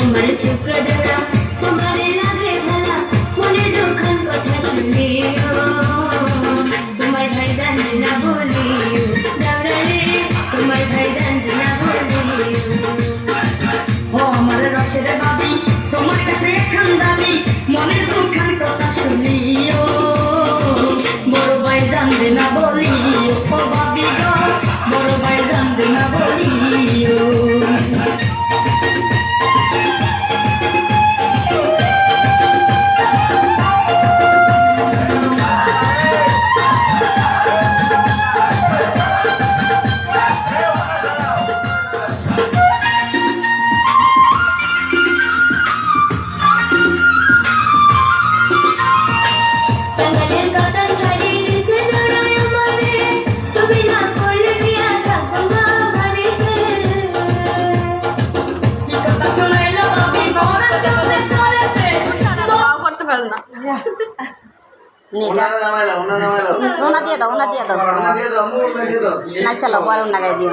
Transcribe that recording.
তোমার চুপ ধরা তোমার লাগে ভালা মনে দুঃখের কথা শুনিও তোমার ভাই জানতে না বলিও দাওরা রে তোমার ভাই জানতে না বলিও ও আমার রসের বাবি তোমার কাছে এখন দাবি মনের দুঃখের কথা শুনিও বড় ভাই জানবে না বলিও ও বাবি গো বড় ভাই জানবে না বলিও টাঙ্গাইলের কথা ছাড়িয়ে দিছে ধরায় আমারে তুমি না করলে বিয়া থাকবো মা বাড়িতে কি কথা শোনাইলো বাবি বড় কাছে করেতে তাও করতে পারো না ওনা দিয়ে দাও না চলো পরে ওনা গায়ে দিও